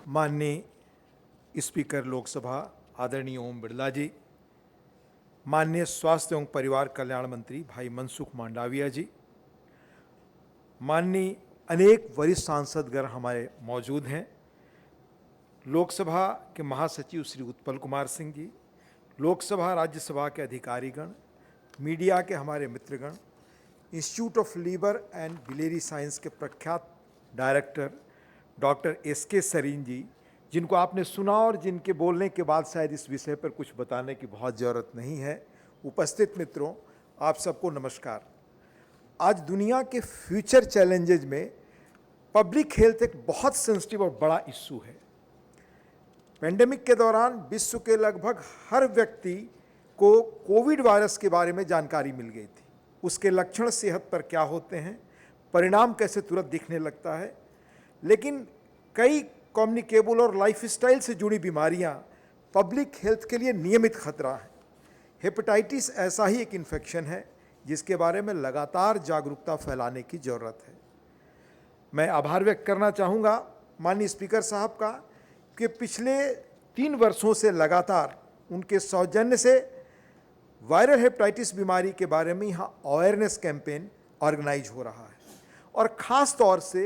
माननीय स्पीकर लोकसभा आदरणीय ओम बिरला जी, माननीय स्वास्थ्य एवं परिवार कल्याण मंत्री भाई मनसुख मांडविया जी, माननीय अनेक वरिष्ठ सांसदगण हमारे मौजूद हैं, लोकसभा के महासचिव श्री उत्पल कुमार सिंह जी, लोकसभा राज्यसभा के अधिकारीगण, मीडिया के हमारे मित्रगण, institute of liver and biliary science के प्रख्यात director doctor S K. Sarin ji, जिनको आपने सुना और जिनके बोलने के बाद शायद इस विषय पर कुछ बताने की बहुत ज़रूरत नहीं है। उपस्थित मित्रों, आप सबको नमस्कार। आज दुनिया के फ्यूचर चैलेंजेज में पब्लिक हेल्थ एक बहुत सेंसिटिव और बड़ा इश्यू है। पेंडेमिक के दौरान विश्व के लगभग हर व्यक्ति को कोविड वायरस के बारे में जानकारी मिल गई थी। उसके लक्षण सेहत पर क्या होते हैं, परिणाम कैसे तुरंत दिखने लगता है, लेकिन कई कम्युनिकेबल और लाइफस्टाइल से जुड़ी बीमारियां पब्लिक हेल्थ के लिए नियमित खतरा है। हेपेटाइटिस ऐसा ही एक इन्फेक्शन है जिसके बारे में लगातार जागरूकता फैलाने की ज़रूरत है। मैं आभार व्यक्त करना चाहूँगा माननीय स्पीकर साहब का कि पिछले 3 वर्षों से लगातार उनके सौजन्य से वायरल हेपेटाइटिस बीमारी के बारे में यहाँ अवेयरनेस कैंपेन ऑर्गेनाइज हो रहा है, और ख़ास तौर से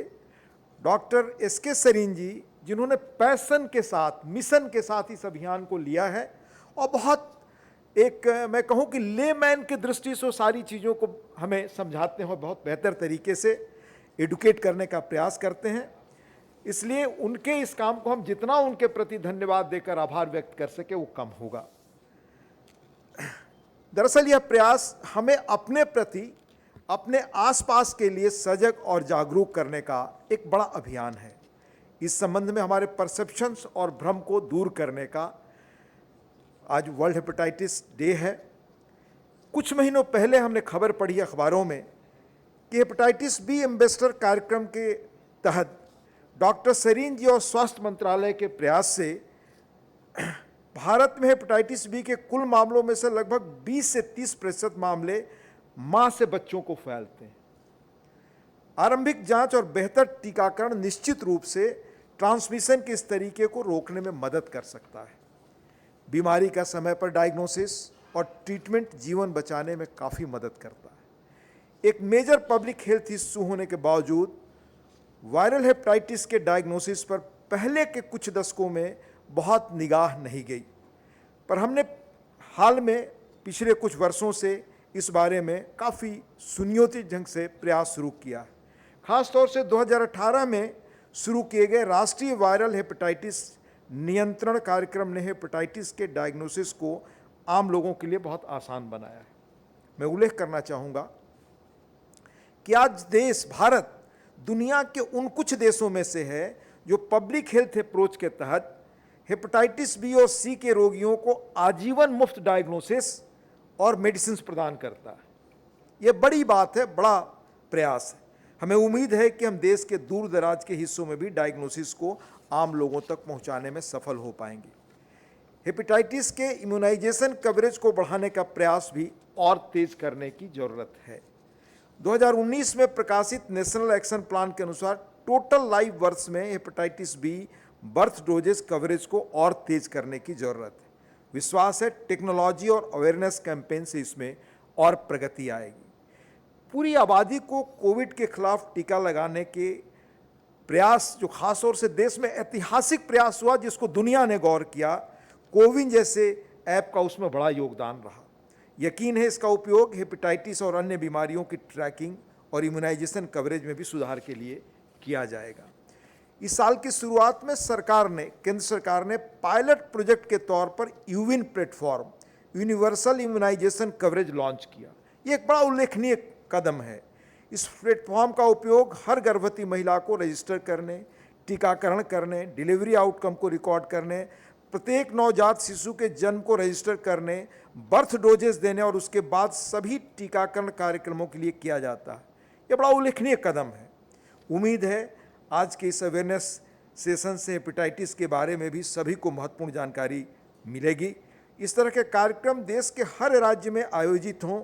डॉक्टर एस.के. सरीन जी, जिन्होंने पैशन के साथ, मिशन के साथ इस अभियान को लिया है और बहुत मैं कहूँ कि लेमैन की दृष्टि से सारी चीज़ों को हमें समझाते हैं और बहुत बेहतर तरीके से एडुकेट करने का प्रयास करते हैं। इसलिए उनके इस काम को हम जितना उनके प्रति धन्यवाद देकर आभार व्यक्त कर सके वो कम होगा। दरअसल यह प्रयास हमें अपने प्रति, अपने आसपास के लिए सजग और जागरूक करने का एक बड़ा अभियान है। इस संबंध में हमारे परसेप्शंस और भ्रम को दूर करने का आज वर्ल्ड हेपेटाइटिस डे है। कुछ महीनों पहले हमने खबर पढ़ी अखबारों में कि हेपेटाइटिस बी एम्बेसडर कार्यक्रम के तहत डॉक्टर सरीन जी और स्वास्थ्य मंत्रालय के प्रयास से भारत में हेपेटाइटिस बी के कुल मामलों में से लगभग 20 से 30% मामले मां से बच्चों को फैलते हैं। आरंभिक जांच और बेहतर टीकाकरण निश्चित रूप से ट्रांसमिशन के इस तरीके को रोकने में मदद कर सकता है। बीमारी का समय पर डायग्नोसिस और ट्रीटमेंट जीवन बचाने में काफ़ी मदद करता है। एक मेजर पब्लिक हेल्थ इश्यू होने के बावजूद वायरल हेपेटाइटिस के डायग्नोसिस पर पहले के कुछ दशकों में बहुत निगाह नहीं गई, पर हमने हाल में पिछले कुछ वर्षों से इस बारे में काफ़ी सुनियोजित ढंग से प्रयास शुरू किया है। खासतौर से 2018 में शुरू किए गए राष्ट्रीय वायरल हेपेटाइटिस नियंत्रण कार्यक्रम ने हेपेटाइटिस के डायग्नोसिस को आम लोगों के लिए बहुत आसान बनाया है। मैं उल्लेख करना चाहूँगा कि आज भारत दुनिया के उन कुछ देशों में से है जो पब्लिक हेल्थ अप्रोच के तहत हेपेटाइटिस बी और सी के रोगियों को आजीवन मुफ्त डायग्नोसिस और मेडिसिन प्रदान करता है। यह बड़ी बात है, बड़ा प्रयास है। हमें उम्मीद है कि हम देश के दूर दराज के हिस्सों में भी डायग्नोसिस को आम लोगों तक पहुंचाने में सफल हो पाएंगे। हेपेटाइटिस के इम्यूनाइजेशन कवरेज को बढ़ाने का प्रयास भी और तेज करने की जरूरत है। 2019 में प्रकाशित नेशनल एक्शन प्लान के अनुसार टोटल लाइव बर्थ में hepatitis B birth doses coverage को और तेज करने की जरूरत है। विश्वास है टेक्नोलॉजी और अवेयरनेस कैंपेन से इसमें और प्रगति आएगी। पूरी आबादी को कोविड के खिलाफ टीका लगाने के प्रयास, जो खासतौर से देश में ऐतिहासिक प्रयास हुआ जिसको दुनिया ने गौर किया, कोविन जैसे ऐप का उसमें बड़ा योगदान रहा। यकीन है इसका उपयोग हेपेटाइटिस और अन्य बीमारियों की ट्रैकिंग और इम्यूनाइजेशन कवरेज में भी सुधार के लिए किया जाएगा। इस साल की शुरुआत में केंद्र सरकार ने पायलट प्रोजेक्ट के तौर पर यूविन platform universal immunisation coverage launch किया। ये एक बड़ा उल्लेखनीय कदम है। इस प्लेटफॉर्म का उपयोग हर गर्भवती महिला को रजिस्टर करने, टीकाकरण करने, डिलीवरी आउटकम को रिकॉर्ड करने, प्रत्येक नवजात शिशु के जन्म को रजिस्टर करने, बर्थ डोजेस देने और उसके बाद सभी टीकाकरण कार्यक्रमों के लिए किया जाता है। यह बड़ा उल्लेखनीय कदम है। उम्मीद है आज के इस अवेयरनेस सेशन से हेपेटाइटिस के बारे में भी सभी को महत्वपूर्ण जानकारी मिलेगी। इस तरह के कार्यक्रम देश के हर राज्य में आयोजित हों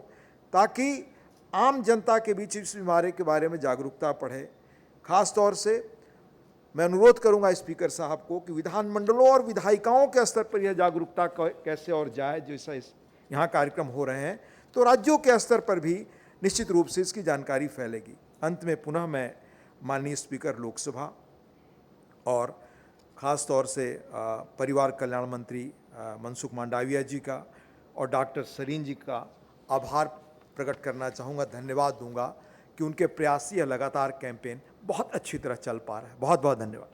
ताकि आम जनता के बीच इस बीमारी के बारे में जागरूकता बढ़े। खास तौर से मैं अनुरोध करूंगा स्पीकर साहब को कि विधानमंडलों और विधायिकाओं के स्तर पर यह जागरूकता कैसे और जाए, जैसा यहाँ कार्यक्रम हो रहे हैं, तो राज्यों के स्तर पर भी निश्चित रूप से इसकी जानकारी फैलेगी। अंत में पुनः मैं माननीय स्पीकर लोकसभा और ख़ास तौर से परिवार कल्याण मंत्री मनसुख मांडविया जी का और डॉक्टर सरीन जी का आभार प्रकट करना चाहूँगा, धन्यवाद दूंगा कि उनके प्रयास से यह लगातार कैंपेन बहुत अच्छी तरह चल पा रहा है। बहुत बहुत धन्यवाद।